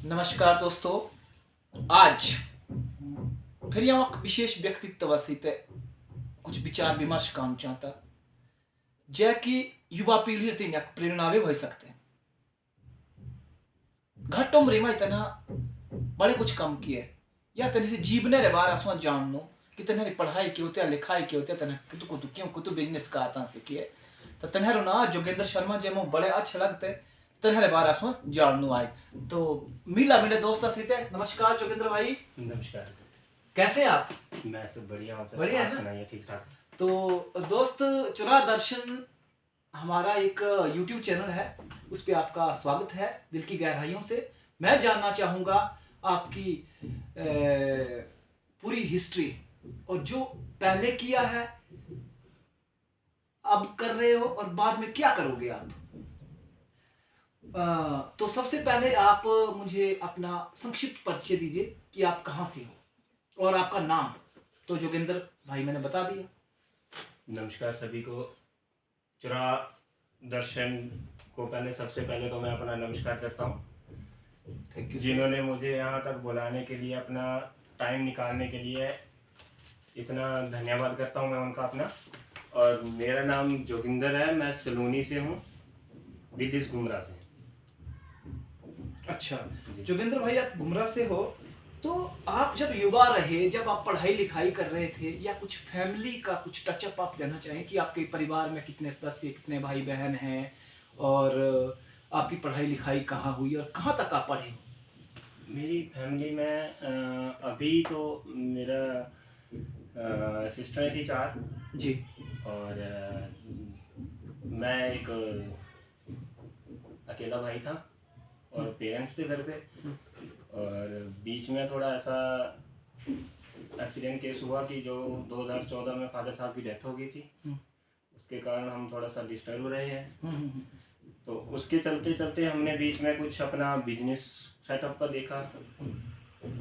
नमस्कार दोस्तों, आज फिर यहाँ एक विशेष व्यक्तित्व सहित कुछ विचार विमर्श काम चाहता जै कि युवा पीढ़ी तीन प्रेरणा भी हो सकते हैं। घट उम्र में इतना बड़े कुछ काम किए या तेरे जीवने रे बारे में जाननो कि तेरे पढ़ाई की होते लिखाई की होते तेरे क्यों कुतु बिजनेस का आता से किए तो तेरे ना जोगेंद्र शर्मा जे मो बड़े अच्छे लगते तेरे बारे में जाननो आए तो मिला मेरे दोस्त सहित। नमस्कार जोगेंद्र भाई। नमस्कार। कैसे आप? मैं सब बढ़िया हूँ सर। बढ़िया है आप ना? सुनाइए ठीक ठाक। तो दोस्त, चुरा दर्शन हमारा एक YouTube चैनल है, उस पे आपका स्वागत है दिल की गहराइयों से। मैं जानना चाहूँगा आपकी पूरी हिस्ट्री और जो पहले किया है, अब कर रहे हो और बाद में क्या करोगे आप। तो सबसे पहले आप मुझे अपना संक्षिप्त परिचय दीजिए कि आप कहाँ से हो और आपका नाम। तो जोगेंद्र भाई मैंने बता दिया। नमस्कार सभी को। चुरा दर्शन को सबसे पहले तो मैं अपना नमस्कार करता हूँ। Thank you. जिन्होंने मुझे यहाँ तक बुलाने के लिए, अपना टाइम निकालने के लिए इतना धन्यवाद करता हूँ मैं उनका अपना। और मेरा नाम जोगिंदर है, मैं सलूनी से हूँ, दिल्ली गुमरा से। अच्छा जोगेंद्र भाई, आप गुमरा से हो, तो आप जब युवा रहे, जब आप पढ़ाई लिखाई कर रहे थे, या कुछ फैमिली का कुछ टचअप आप देना चाहें कि आपके परिवार में कितने सदस्य, कितने भाई बहन हैं और आपकी पढ़ाई लिखाई कहाँ हुई और कहाँ तक आप पढ़े हो? मेरी फैमिली में अभी तो मेरा सिस्टर थी 4 जी। और मैं एक अकेला भाई था और पेरेंट्स थे घर पे। और बीच में थोड़ा ऐसा एक्सीडेंट केस हुआ कि जो 2014 में फादर साहब की डेथ हो गई थी, उसके कारण हम थोड़ा सा डिस्टर्ब रहे हैं। तो उसके चलते चलते हमने बीच में कुछ अपना बिजनेस सेटअप का देखा।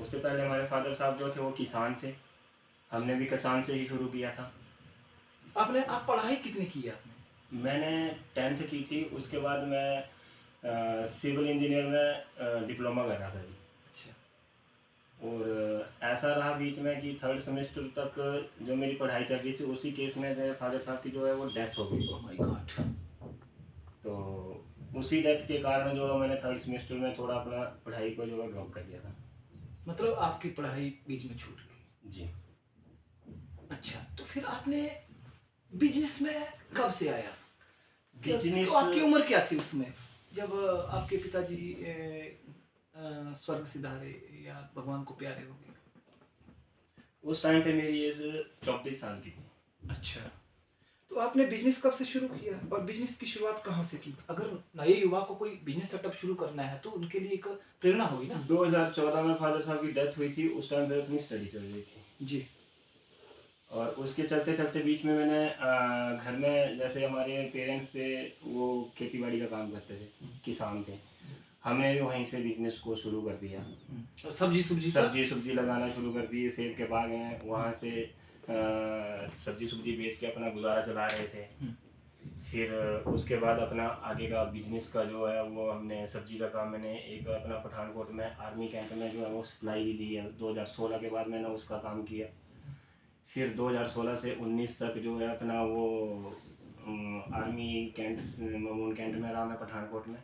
उससे पहले हमारे फादर साहब जो थे वो किसान थे, हमने भी किसान से ही शुरू किया था। आप पढ़ाई कितनी की है आपने? मैंने 10th की थी, उसके बाद मैं सिविल इंजीनियर में डिप्लोमा कर रहा था जी। अच्छा। और ऐसा रहा बीच में कि 3rd सेमेस्टर तक जो मेरी पढ़ाई चल रही थी, उसी केस में जो फादर साहब की जो है वो डेथ हो गई। Oh my God. तो उसी डेथ के कारण जो मैंने 3rd सेमेस्टर में थोड़ा अपना पढ़ाई को जो है ड्रॉप कर दिया था। मतलब आपकी पढ़ाई बीच में छूट गई? जी। अच्छा, तो फिर आपने बिजनेस में कब से आया? बिजनेस तो आपकी उम्र क्या थी उसमें जब आपके पिताजी स्वर्ग सिधारे या भगवान को प्यारे हो गए? उस टाइम पे मेरी एज 34 साल की थी। अच्छा, तो आपने बिजनेस कब से शुरू किया और बिजनेस की शुरुआत कहाँ से की? अगर नए युवा को कोई बिजनेस सेटअप शुरू करना है तो उनके लिए एक प्रेरणा होगी ना। 2014 में फादर साहब की डेथ हुई थी, उस टाइम पे अपनी स्टडी चल रही थी जी। और उसके चलते चलते बीच में मैंने घर में, जैसे हमारे पेरेंट्स थे वो खेती बाड़ी का काम करते थे, किसान थे, हमने भी वहीं से बिजनेस को शुरू कर दिया। सब्जी लगाना शुरू कर दी। सेब के बाग हैं, वहाँ से सब्जी बेच के अपना गुजारा चला रहे थे। फिर उसके बाद अपना आगे का बिजनेस का जो है वो हमने सब्जी का काम, मैंने एक अपना पठानकोट में आर्मी कैंप में जो है वो सप्लाई भी दी है। 2016 के बाद मैंने उसका काम किया। फिर 2016 से 19 तक जो है अपना वो आर्मी कैंट ममून कैंट में रहा मैं पठानकोट में।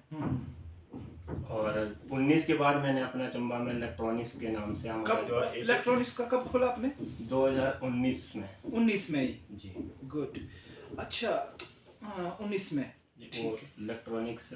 और 19 के बाद मैंने अपना चंबा में इलेक्ट्रॉनिक्स के नाम से हमारा जो इलेक्ट्रॉनिक्स का कब खोला आपने? 2019 में। 19 में ही? जी। गुड। अच्छा, 19 में। ठीक है। इलेक्ट्रॉनिक्स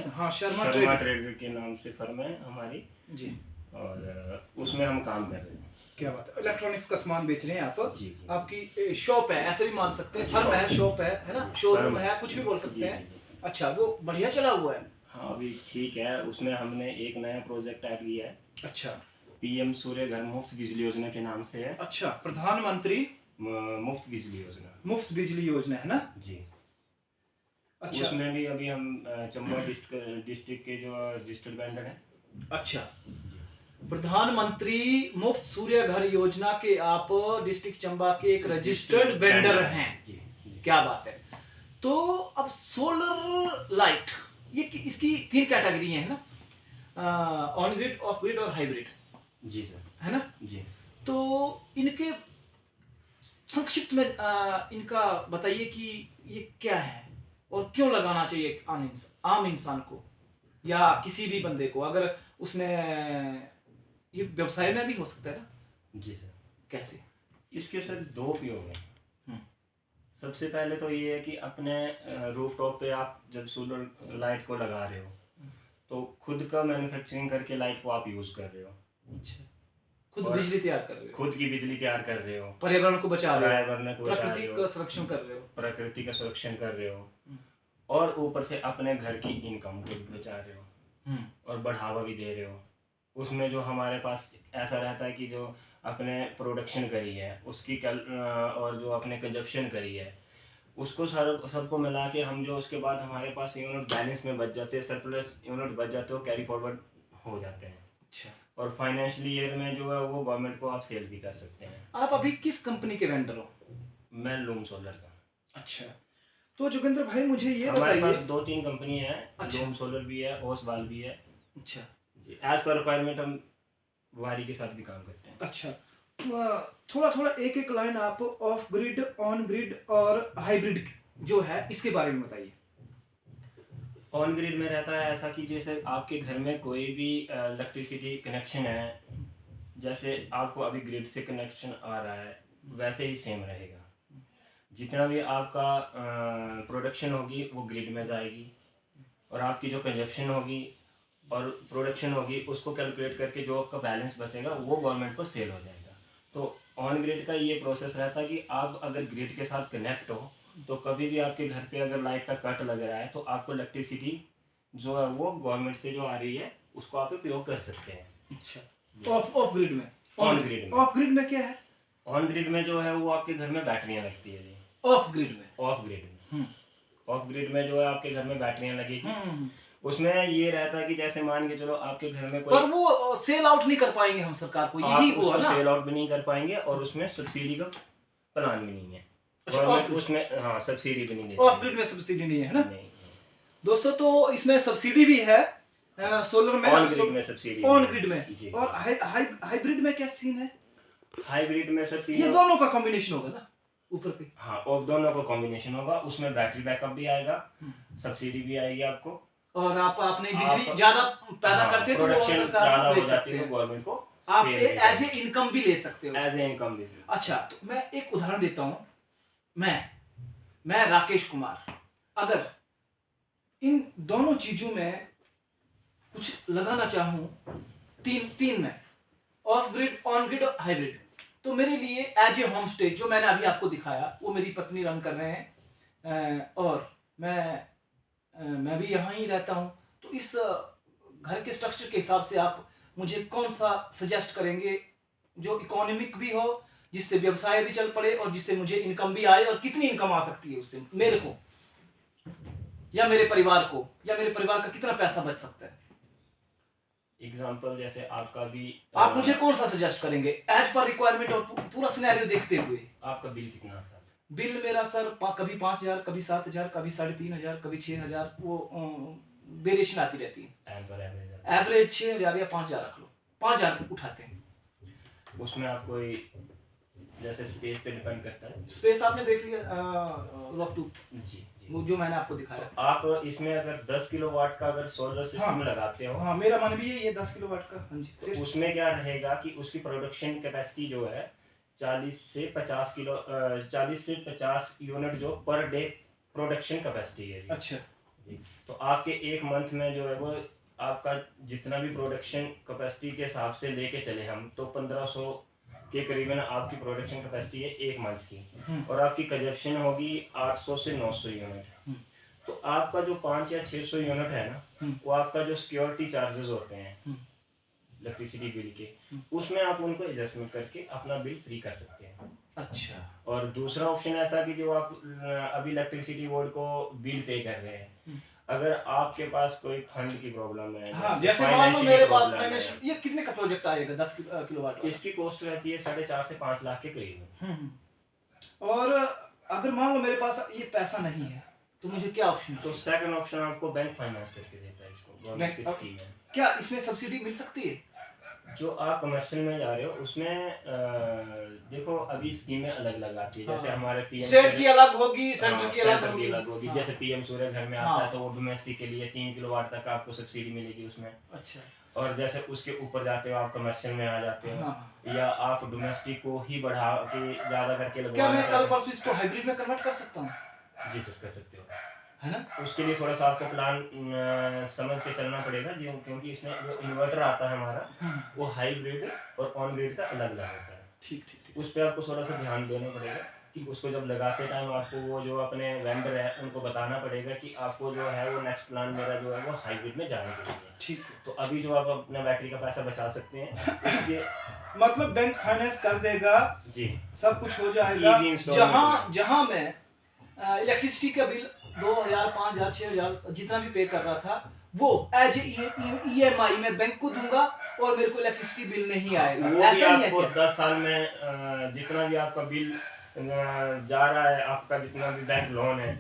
हाँ, शर्मा ट्रेडर के नाम से फर्म है हमारी जी। और उसमें हम काम कर रहे हैं। क्या बात है, इलेक्ट्रॉनिक्स का सामान बेच रहे हैं आप? जी जी। आपकी शॉप है, ऐसे भी मान सकते हैं, फर्म है, शॉप है ना, शोरूम है, कुछ भी बोल सकते हैं। अच्छा, वो बढ़िया चला हुआ है? हाँ अभी ठीक है। उसमें हमने एक नया प्रोजेक्ट ऐड किया है। अच्छा। पीएम सूर्य घर मुफ्त बिजली योजना के नाम से है। अच्छा, प्रधानमंत्री मुफ्त बिजली योजना। मुफ्त बिजली योजना है ना जी। अच्छा। उसमें भी अभी हम चंबा डिस्ट्रिक्ट के जो रजिस्टर्ड वेंडर हैं। अच्छा, प्रधानमंत्री मुफ्त सूर्य घर योजना के आप डिस्ट्रिक्ट चंबा के एक रजिस्टर्ड वेंडर हैं। जी। क्या बात है। तो अब सोलर लाइट, ये इसकी 3 कैटेगरी है ना। ऑन ग्रिड, ऑफ ग्रिड और हाइब्रिड, जी सर। है ना? जी। तो इनके संक्षिप्त में इनका बताइए कि ये क्या है और क्यों लगाना चाहिए एक आम इंसान को या किसी भी बंदे को, अगर उसने ये व्यवसाय में भी हो सकता है ना? जी सर। कैसे? इसके सर 2 उपयोग हैं। हम्म, सबसे पहले तो ये है कि अपने रूफटॉप पे आप जब सोलर लाइट को लगा रहे हो, तो खुद का मैन्युफैक्चरिंग करके लाइट को आप यूज़ कर रहे हो। अच्छा, खुद और बिजली तैयार कर रहे हो, खुद की बिजली तैयार कर रहे हो, पर्यावरण को बचा रहे हो, पर्यावरण को बचा प्रकृति रहे का हो, संरक्षण कर रहे हो। प्रकृति का संरक्षण कर रहे हो, हम्म, और ऊपर से अपने घर की इनकम को भी बचा रहे हो हम्म, और बढ़ावा भी दे रहे हो। उसमें जो हमारे पास ऐसा रहता है कि जो अपने प्रोडक्शन करी है उसकी और जो अपने कंजप्शन करी है उसको सबको मिला के हम जो उसके बाद हमारे पास यूनिट बैलेंस में बच जाते हैं, सरप्लस यूनिट बच जाते हो, कैरी फॉरवर्ड हो जाते हैं। अच्छा, और फाइनेंशियल ईयर में जो है वो गवर्नमेंट को आप सेल भी कर सकते हैं। आप अभी किस कंपनी के वेंडर हो? मैं लूम सोलर का। अच्छा, तो जोगिंदर भाई मुझे ये हमारे पास बताइए। 2-3 कंपनी है। अच्छा। लूम सोलर भी है, ओसवाल भी है। अच्छा, एज पर रिक्वायरमेंट हम वारी के साथ भी काम करते हैं। अच्छा, थोड़ा थोड़ा एक एक लाइन आप ऑफ ग्रिड, ऑन ग्रिड और हाइब्रिड जो है इसके बारे में बताइए। ऑन ग्रिड में रहता है ऐसा कि जैसे आपके घर में कोई भी इलेक्ट्रिसिटी कनेक्शन है, जैसे आपको अभी ग्रिड से कनेक्शन आ रहा है वैसे ही सेम रहेगा। जितना भी आपका प्रोडक्शन होगी वो ग्रिड में जाएगी, और आपकी जो कंजप्शन होगी और प्रोडक्शन होगी उसको कैलकुलेट करके जो आपका बैलेंस बचेगा वो गवर्नमेंट को सेल हो जाएगा। तो ऑन ग्रिड का ये प्रोसेस रहता है कि आप अगर ग्रिड के साथ कनेक्ट हो तो कभी भी आपके घर पे अगर लाइट का कट लग रहा है तो आपको इलेक्ट्रिसिटी जो है वो गवर्नमेंट से जो आ रही है उसको आप उपयोग कर सकते हैं। अच्छा, ऑफ ग्रिड में, ऑन ग्रिड में। ऑफ ग्रिड में क्या है? ऑन ग्रिड में जो है वो आपके घर में बैटरियां लगती है जी। ऑफ ग्रिड में, ऑफ ग्रिड में, ऑफ ग्रिड में जो है आपके घर में बैटरियां लगेगी। हम्म, उसमें ये रहता है कि जैसे मान के चलो आपके घर में कोई, पर वो सेल आउट नहीं कर पाएंगे हम सरकार को, यही आप हुआ उसको ना? सेल आउट भी नहीं कर पाएंगे और उसमें सब्सिडी का प्लान भी नहीं है। अच्छा, गवर्नमेंट ऑफ उसमें हाँ सब्सिडी भी नहीं देती ऑफ है। ग्रिड में सब्सिडी नहीं है ना? नहीं, दोस्तों, तो इसमें सब्सिडी भी है सोलर में, ऑन ग्रिड में सब्सिडी ऑन है। ग्रिड में। जी। और हाइब्रिड में क्या सीन है? हाइब्रिड में सर ये दोनों का कॉम्बिनेशन होगा ना ऊपर पे? हाँ, और दोनों का कॉम्बिनेशन होगा। उसमें बैटरी बैकअप भी आएगा, सब्सिडी भी आएगी आपको, और आप अपनी बिजली आप- ज्यादा पैदा हाँ, करते हैं तो वो प्रोडक्शन सरकार ज़्यादा को हो दे जाती सकते है तो हैं, गवर्नमेंट को आप एज ए इनकम भी ले सकते हो। एज ए इनकम भी। अच्छा, तो मैं एक उदाहरण देता हूँ। मैं राकेश कुमार, अगर इन दोनों चीजों में कुछ लगाना चाहूँ, तीन में, ऑफ ग्रिड, ऑन ग्रिड और हाइब्रिड, तो मेरे लिए एज ए होम स्टे जो मैंने अभी आपको दिखाया वो मेरी पत्नी रन कर रहे हैं, और मैं भी यहाँ ही रहता हूँ। तो इस घर के स्ट्रक्चर के हिसाब से आप मुझे कौन सा सजेस्ट करेंगे जो इकोनॉमिक भी हो, जिससे व्यवसाय भी चल पड़े और जिससे मुझे इनकम भी आए, और कितनी इनकम आ सकती है उससे मेरे को या मेरे परिवार को, या मेरे परिवार का कितना पैसा बच सकता है? एग्जाम्पल जैसे आपका भी आप मुझे कौन सा सजेस्ट करेंगे एज पर रिक्वायरमेंट और पूरा सिनेरियो देखते हुए? आपका बिल कितना आता है? बिल मेरा सर कभी 5,000, कभी 7,000, कभी 3,500, कभी 6,000, वो वेरिएशन आती रहती है। एवरेज 6,000 या 5,000 रख लो, 5,000 उठाते हैं। उसमें आप कोई जैसे स्पेस पे डिपेंड करता है। स्पेस आपने देख लिया, रॉक टू जी वो जो मैंने आपको दिखाया। तो आप इसमें अगर 10 किलोवाट का अगर सोलर सिस्टम लगाते हो, हाँ, मेरा मन भी है ये 10 किलोवाट का। हाँ जी, तो उसमें क्या रहेगा कि उसकी प्रोडक्शन कैपेसिटी जो है 40 से 50 यूनिट जो पर डे प्रोडक्शन कैपेसिटी है। अच्छा, तो आपके एक मंथ में जो है वो आपका जितना भी प्रोडक्शन कैपेसिटी के हिसाब से लेके चले हम, तो 1500 के करीबन आपकी प्रोडक्शन कैपेसिटी है एक मंथ की, और आपकी कंजप्शन होगी 800 से 900 यूनिट। तो आपका जो 5 या 600 यूनिट है ना, वो आपका जो सिक्योरिटी चार्जेस होते हैं इलेक्ट्रिसिटी बिल के, उसमें आप उनको एडजस्टमेंट करके अपना बिल फ्री कर सकते हैं। अच्छा, और दूसरा ऑप्शन ऐसा कि जो आप अभी इलेक्ट्रिसिटी बोर्ड को बिल पे कर रहे हैं, अगर आपके पास कोई फंड की प्रॉब्लम है, हाँ, जैसे मान लो मेरे पास फाइनेंशियल, ये कितने का प्रोजेक्ट आएगा 10 किलोवाट वाला? इसकी कॉस्ट रहती है 4.5 से 5 लाख के करीब। और अगर मान लो मेरे पास ये पैसा नहीं है, तो मुझे क्या ऑप्शन तो सेकंड ऑप्शन आपको बैंक फाइनेंस करके देता है इसको, गवर्नमेंट की बैंक- स्कीम है। क्या इसमें सब्सिडी मिल सकती है? जो आप कमर्शियल में जा रहे हो उसमें देखो अभी स्कीमें अलग अलग आती है, जैसे हाँ। हमारे पीएम स्टेट की अलग होगी, सेंटर की अलग सेंटर की होगी। अलग होगी। हाँ। जैसे पीएम सूर्य घर में आता हाँ। है तो वो डोमेस्टिक के लिए 3 किलोवाट तक आपको सब्सिडी मिलेगी उसमें। अच्छा। और जैसे उसके ऊपर जाते हो आप कमर्शियल में आ जाते हो, हाँ। या आप डोमेस्टिक को ही बढ़ा के ज़्यादा करके क्या लगवाना मैं कल चाहते परसों इसको हाइब्रिड में कन्वर्ट कर सकता हूँ? हो, जी सर कर सकते हो। है ना? उसके लिए थोड़ा सा आपको प्लान समझ के चलना पड़ेगा जी, क्योंकि इसमें जो इन्वर्टर आता है हमारा वो हाइब्रिड और ऑन ग्रिड का अलग अलग होता है। ठीक ठीक ठीक। उस पर आपको थोड़ा सा ध्यान देना पड़ेगा कि उसको जब लगाते टाइम आपको वो जो अपने वेंडर है उनको बताना पड़ेगा कि आपको जो है वो नेक्स्ट प्लान मेरा जो है वो हाइब्रिड में जाने के लिए है। ठीक है। तो अभी जो आप अपना बैटरी का पैसा बचा सकते हैं उसके मतलब बैंक फाइनेंस कर देगा जी, सब कुछ हो जाएगा। Easy installment जहाँ में। जहाँ मैं इलेक्ट्रिसिटी का बिल 2000 5000 6000 जितना भी पे कर रहा था वो एज EMI में बैंक को दूंगा और मेरे को इलेक्ट्रिसिटी बिल नहीं आएगा। वो भी ऐसा नहीं है आपको क्या? 10 साल में जितना भी आपका बिल जा रहा है, आपका जितना भी बैंक लोन है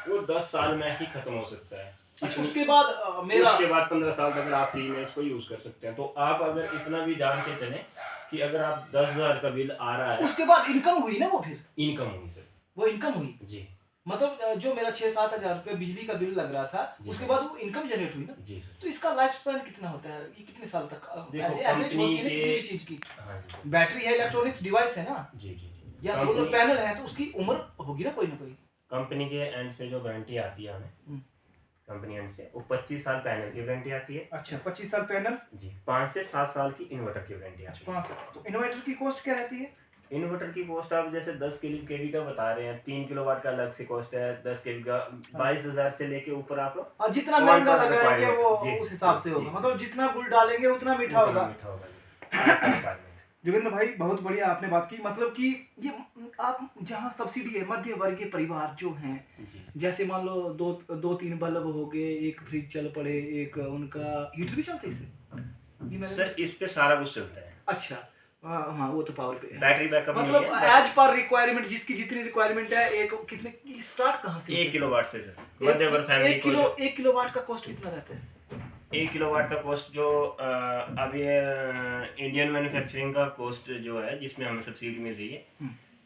वो 10 साल में ही खत्म हो सकता है। अच्छा, उसके बाद मेरा उसके बाद 15 साल तक आप फ्री में इसको यूज कर सकते हैं। तो आप अगर इतना भी जान के चलें कि अगर आप 10,000 का बिल आ रहा है, उसके बाद इनकम हुई ना, वो फिर इनकम होगी सर। वो इनकम हुई। जी मतलब जो मेरा 6-7 हजार रुपये बिजली का बिल लग रहा था जी उसके सर। बाद वो इनकम जनरेट हुई ना। जी सर। तो इसका लाइफ स्पैन कितना होता है, ये कितने साल तक देखो, एवरेज होती है ना कंपनी किसी भी के- चीज की? हाँ जी सर। बैटरी है, इलेक्ट्रॉनिक्स डिवाइस है ना, जी जी जी। या कंपनी- सोलर पैनल है, तो उसकी उम्र होगी ना कोई। कंपनी के एंड से जो वारंटी आती है हमें, हम्म। कंपनी एंड से वो 25 साल पैनल की वारंटी आती है अच्छा, 25 साल पैनल। जी। 5 से 7 साल की इन्वर्टर की वारंटी आती है। 5 तो इन्वर्टर की कॉस्ट क्या रहती है? इन्वर्टर की कॉस्ट आप जैसे 10 केवी का बता रहे हैं, 3 किलोवाट का अलग से कॉस्ट है, 10 केवी का 22,000 से लेके ऊपर आप और जितना और महंगा ज्यादा लगाएंगे वो जी, उस हिसाब से जी, होगा। जी। मतलब जितना गुड़ डालेंगे उतना मीठा होगा। मीठा होगा जी। जोगिंद्र भाई, बहुत बढ़िया आपने बात की। मतलब कि ये आप जहाँ सब्सिडी है, मध्य वर्गीय परिवार जो हैं, जी। जैसे मान लो दो तीन बल्ब हो गए, एक फ्रिज चल पड़े, एक उनका हीटर भी चलते इससे? ये मैंने- सर इस पे सारा कुछ चलता है। अच्छा, हाँ वो तो पावर पे है। बैटरी बैकअप मतलब नहीं है। एज पर रिक्वायरमेंट, जिसकी जितनी रिक्वायरमेंट है, एक कितने स्टार्ट कहाँ से 1 किलोवाट से सर। मध्य वर्ग फैमिली को 1 किलोवाट का कॉस्ट कितना रहता है? 1 किलोवाट का कॉस्ट जो अभी इंडियन मैन्युफैक्चरिंग का कॉस्ट जो है जिसमें हमें सब्सिडी मिल रही है,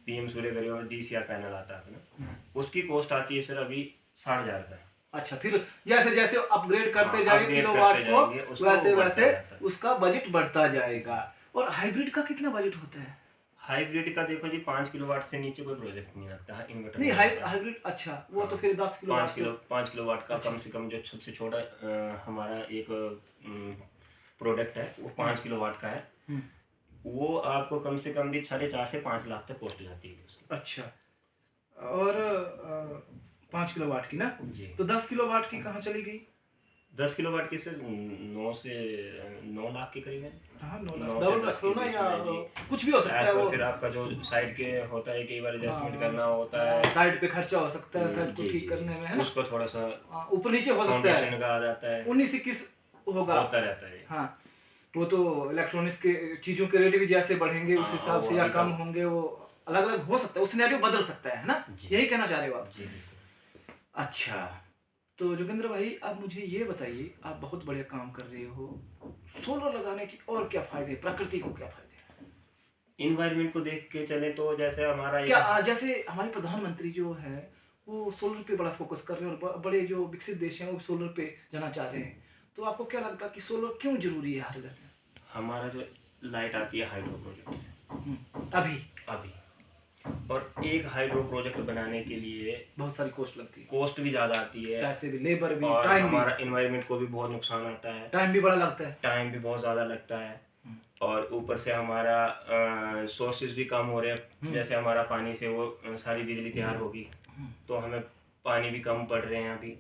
पीएम सूर्य घर और DCR पैनल आता है अपना, उसकी कॉस्ट आती है सर अभी 60,000 रुपये। अच्छा, फिर जैसे जैसे अपग्रेड करते हाँ, जाएंगे upgrade किलोवाट करते को, जाएंगे, उसको वैसे बढ़ता वैसे जाता है। उसका बजट बढ़ता जाएगा। और हाइब्रिड का कितना बजट होता है? हाइब्रिड का देखो जी 5 किलोवाट से नीचे कोई प्रोजेक्ट नहीं आता है इन्वर्टर नहीं, में आता है। हाइब्रिड अच्छा, वो हाँ, तो फिर 10 किलोवाट से। 5 किलोवाट का अच्छा। कम से कम जो सबसे छोटा हमारा एक प्रोडक्ट है वो 5 किलोवाट का है। हम्म। वो आपको कम से कम भी 4.5 से 5 लाख तक कॉस्ट जाती है उसकी। अच्छा, और 5 किलोवाट की ना, जी। तो 10 किलोवाट की कहाँ चली गई? 10 किलोवाट की सर 9 लाख के करीब है। हाँ, 9 9 लाख से डबल 10 रख लो ना, के या बीच में कुछ भी हो सकता As है per वो। फिर आपका जो साइड के होता है कई बार एडजस्टमेंट हाँ, करना होता है, साइड पे खर्चा हो सकता है, साइड को जी, ठीक जी, करने में, है ना, उसको थोड़ा सा ऊपर नीचे हो सकता फाउंडेशन है, का आ जाता है, 19-21 होगा, होता रहता है। हाँ। वो तो इलेक्ट्रॉनिक्स के चीजों के रेट भी जैसे बढ़ेंगे उस हाँ, हिसाब वो से, या अभी कम तक- होंगे, वो अलग अलग हो सकता है, उस सिनेरियो बदल सकता है ना, जी। यही कहना चाह रहे हो आप? जी बिल्कुल। अच्छा, तो जोगिंद्र भाई, आप मुझे ये बताइए, आप बहुत बढ़िया काम कर रहे हो, सोलर लगाने की और क्या फायदे, प्रकृति को क्या फायदे? इन्वायरमेंट को देख के चले तो जैसे हमारा एक- क्या जैसे हमारे प्रधानमंत्री जो है वो सोलर पे बड़ा फोकस कर रहे हैं, और बड़े जो विकसित देश हैं वो सोलर पे जाना चाह रहे हैं, तो आपको क्या लगता है कि सोलर क्यों जरूरी है हर घर में? हमारा जो लाइट आती है हाइड्रो प्रोजेक्ट से अभी और एक हाइड्रो प्रोजेक्ट बनाने के लिए बहुत सारी कॉस्ट लगती है, कॉस्ट भी ज़्यादा आती है, पैसे भी, लेबर भी, और टाइम भी, हमारा इन्वायरमेंट को भी बहुत नुकसान आता है, टाइम भी बड़ा लगता है। टाइम भी बहुत ज़्यादा लगता है, और ऊपर से हमारा सोर्सेज भी कम हो रहे हैं। जैसे हमारा पानी से वो सारी बिजली तैयार होगी तो हमें पानी भी कम पड़ रहे हैं अभी,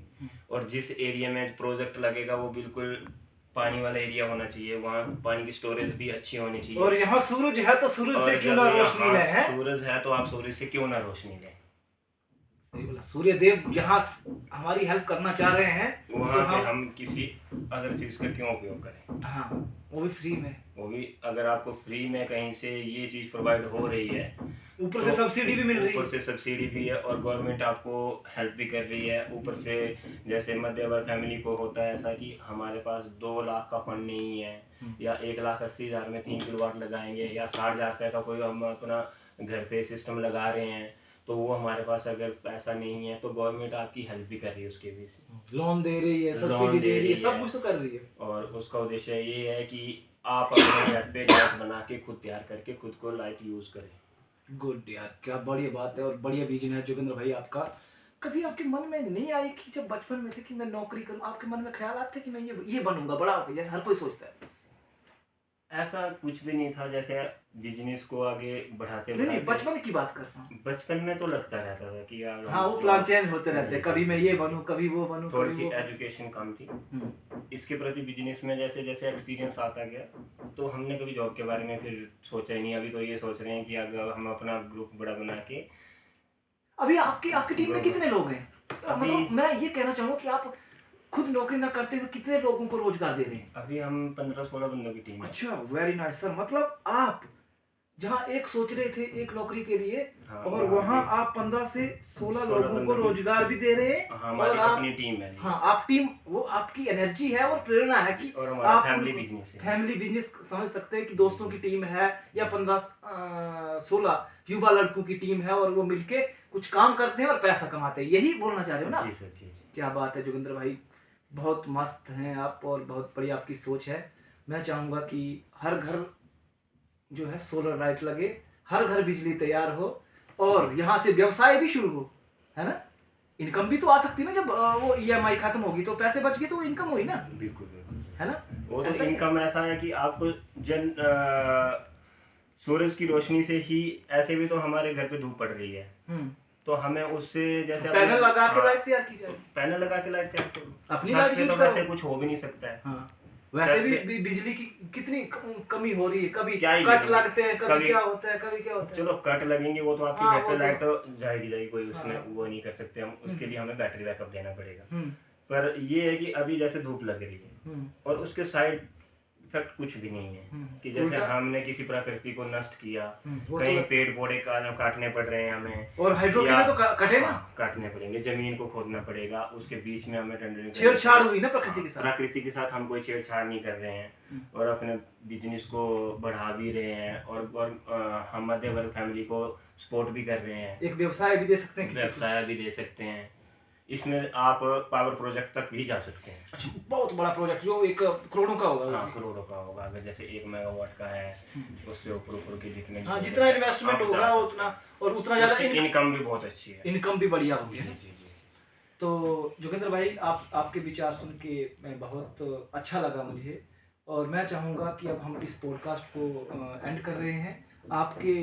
और जिस एरिया में प्रोजेक्ट लगेगा वो बिल्कुल पानी वाला एरिया होना चाहिए, वहाँ पानी की स्टोरेज भी अच्छी होनी चाहिए। और यहाँ सूरज है तो सूरज और से क्यों जब ना यहाँ रोशनी लें, है? सूरज है तो आप सूरज से क्यों ना रोशनी लें। सही बोला, सूर्य देव जहाँ हमारी हेल्प करना चाह रहे हैं, वहाँ तो पे हम किसी अदर चीज़ का क्यों उपयोग करें। हाँ, वो भी फ्री में, वो भी अगर आपको फ्री में कहीं से ये चीज़ प्रोवाइड हो रही है, ऊपर से सब्सिडी भी मिल रही ऊपर है। से सब्सिडी भी है और गवर्नमेंट आपको हेल्प भी कर रही है। ऊपर से जैसे मध्य वर्ग फैमिली को होता है ऐसा कि हमारे पास 2 लाख का फंड नहीं है, या 1,80,000 में 3 किलोवाट लगाएंगे, या 60,000 रुपये का कोई हम अपना घर पे सिस्टम लगा रहे हैं, तो वो हमारे पास अगर पैसा नहीं है तो गवर्नमेंट आपकी हेल्प भी कर रही है उसके भी, लोन दे रही है, लोन सब्सिडी दे दे रही है, रही सब है। कुछ तो कर रही है। और उसका उद्देश्य ये है कि आप अपने घर पे लाइट बना के खुद तैयार करके खुद को लाइट यूज़ करें। गुड यार, क्या बढ़िया बात है और बढ़िया विजन है जोगिंद्र भाई आपका। कभी आपके मन में नहीं आई कि जब बचपन में थे कि मैं नौकरी करूं, आपके मन में ख्याल आते कि मैं ये बनूंगा बड़ा होकर, जैसे हर कोई सोचता है? ऐसा कुछ भी नहीं था, जैसे बिजनेस को आगे बढ़ाते नहीं, बढ़ाते बचपन की बात कर रहा हूँ। बचपन में तो लगता रहता था कि यार हाँ, वो प्लान चेंज होते रहते हैं, कभी मैं ये बनूं, कभी वो बनूं, थोड़ी कभी सी वो। एजुकेशन कम थी इसके प्रति। बिजनेस में जैसे जैसे एक्सपीरियंस आता गया तो हमने कभी जॉब के बारे में फिर सोचा ही नहीं। अभी तो ये सोच रहे हैं कि अगर हम अपना ग्रुप बड़ा बना के। अभी आपकी टीम में कितने लोग हैं? अभी मतलब मैं ये कहना चाहूँगा कि आप खुद नौकरी ना करते हुए कितने लोगों को रोजगार दे रहे हैं? अभी हम 15-16 बंदों की टीम है। अच्छा, वेरी नाइस सर। मतलब आप जहाँ एक सोच रहे थे एक नौकरी के लिए, हाँ, और वहाँ आप 15 से 16 लोगों को रोजगार भी दे रहे हैं। हमारी और आप अपनी टीम है। हाँ, आप टीम, वो आपकी एनर्जी है और प्रेरणा है कि और हमारा आप फैमिली बिजनेस है। फैमिली बिजनेस समझ सकते हैं कि दोस्तों की टीम है या 15-16 युवा लड़कों की टीम है और वो मिलके कुछ काम करते हैं और पैसा कमाते हैं। यही बोलना चाह रहे हो ना? जी सर, जी। क्या बात है जोगिंद्र भाई, बहुत मस्त हैं आप और बहुत बढ़िया आपकी सोच है। मैं चाहूँगा कि हर घर जो है सोलर लाइट लगे, हर घर बिजली तैयार हो और यहाँ से व्यवसाय भी शुरू हो, है ना? इनकम भी तो आ सकती है ना, जब वो EMI खत्म होगी तो पैसे बच गए तो इनकम हुई ना, बिल्कुल बिल्कुल, है ना? वो तो ऐसा ही है। इनकम ऐसा है कि आपको सूरज की रोशनी से ही, ऐसे भी तो हमारे घर पे धूप पड़ रही है तो हमें उससे जैसे पैनल लगा के लाइट तैयार की जाए। पैनल लगा के लाइट तैयार करो। अपनी छत लाइट पे यूज तो करो। वैसे कुछ हो भी नहीं सकता है। हाँ, वैसे छत भी बिजली की कितनी कमी हो रही है, कभी क्या ही कट करें। लगते हैं, कभी कभी- क्या होता है, कभी क्या होता है। चलो कट लगेंगे वो तो आपकी हाँ, घर वो पे तो- लाइट तो जाएगी कोई उसमें हाँ। वो नहीं कर सकते हम, उसके लिए हमें बैटरी बैकअप देना पड़ेगा। हम्म, पर ये है कि अभी जैसे धूप लग रही है हम्म, और उसके साइड इफेक्ट कुछ भी नहीं है कि जैसे उल्टा- हमने किसी प्रकृति को नष्ट किया, वो कहीं तो, पेड़ पौधे काटने पड़ रहे हैं हमें, और हाइड्रो के या- लिए तो कटे ना, हाँ, काटने पड़ेंगे, जमीन को खोदना पड़ेगा, उसके बीच में हमें टेंडरिंग छेड़छाड़ हुई ना प्रकृति के साथ। प्रकृति के साथ हम कोई छेड़छाड़ नहीं कर रहे हैं और अपने बिजनेस को बढ़ा भी रहे हैं और हम मध्य वर्ग फैमिली को सपोर्ट भी कर रहे हैं, एक व्यवसाय भी दे सकते हैं किसी को। व्यवसाय भी दे सकते हैं। इसमें आप पावर प्रोजेक्ट तक भी जा सकते हैं। अच्छा, बहुत बड़ा प्रोजेक्ट जो 1 करोड़ों का होगा। हाँ, करोड़ों का होगा। अगर जैसे 1 मेगावाट का है उससे ऊपर के जितने हाँ, जितना इन्वेस्टमेंट आप जा होगा सकते उतना, हैं। और उतना ज़्यादा उसकी इनकम भी बहुत अच्छी है। इनकम भी बढ़िया होगी। जी जी जी। तो जोगिंद्र भाई, आपके विचार सुन के मैं बहुत अच्छा लगा मुझे, और मैं चाहूँगा कि अब हम इस पॉडकास्ट को एंड कर रहे हैं। आपके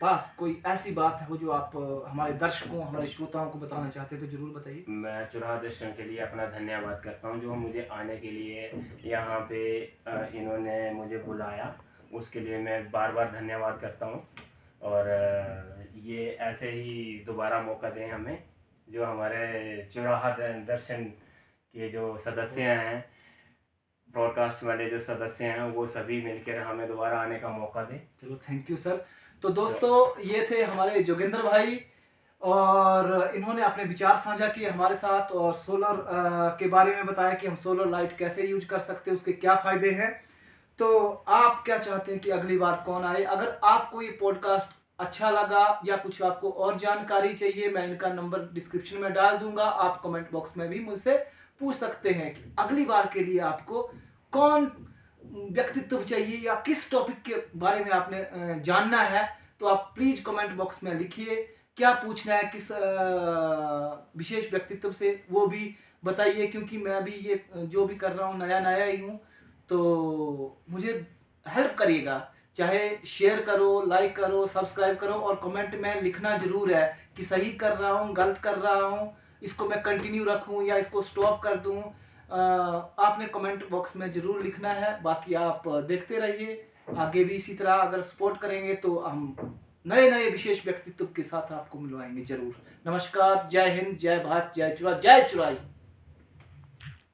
पास कोई ऐसी बात हो जो आप हमारे दर्शकों, हमारे श्रोताओं को बताना चाहते हैं तो जरूर बताइए। मैं चुराहा दर्शन के लिए अपना धन्यवाद करता हूँ, जो मुझे आने के लिए यहाँ पे इन्होंने मुझे बुलाया, उसके लिए मैं बार बार धन्यवाद करता हूँ। और ये ऐसे ही दोबारा मौका दें हमें, जो हमारे चुराहा दर्शन के जो सदस्य हैं, ब्रॉडकास्ट वाले जो सदस्य हैं, वो सभी मिलकर हमें दोबारा आने का मौका दें। चलो, थैंक यू सर। तो दोस्तों, ये थे हमारे जोगिंद्र भाई और इन्होंने अपने विचार साझा किए हमारे साथ और सोलर के बारे में बताया कि हम सोलर लाइट कैसे यूज कर सकते हैं, उसके क्या फ़ायदे हैं। तो आप क्या चाहते हैं कि अगली बार कौन आए? अगर आपको ये पॉडकास्ट अच्छा लगा या कुछ आपको और जानकारी चाहिए, मैं इनका नंबर डिस्क्रिप्शन में डाल दूंगा, आप कमेंट बॉक्स में भी मुझसे पूछ सकते हैं कि अगली बार के लिए आपको कौन व्यक्तित्व चाहिए या किस टॉपिक के बारे में आपने जानना है। तो आप प्लीज़ कमेंट बॉक्स में लिखिए क्या पूछना है, किस विशेष व्यक्तित्व से, वो भी बताइए, क्योंकि मैं भी ये जो भी कर रहा हूँ नया ही हूँ, तो मुझे हेल्प करिएगा। चाहे शेयर करो, लाइक करो, सब्सक्राइब करो और कमेंट में लिखना ज़रूर है कि सही कर रहा हूँ, गलत कर रहा हूँ, इसको मैं कंटिन्यू रखूँ या इसको स्टॉप कर दूँ। आपने कमेंट बॉक्स में ज़रूर लिखना है। बाकी आप देखते रहिए, आगे भी इसी तरह अगर सपोर्ट करेंगे तो हम नए विशेष व्यक्तित्व के साथ आपको मिलवाएंगे ज़रूर। नमस्कार, जय हिंद, जय भारत, जय चुरा, जय चुराई।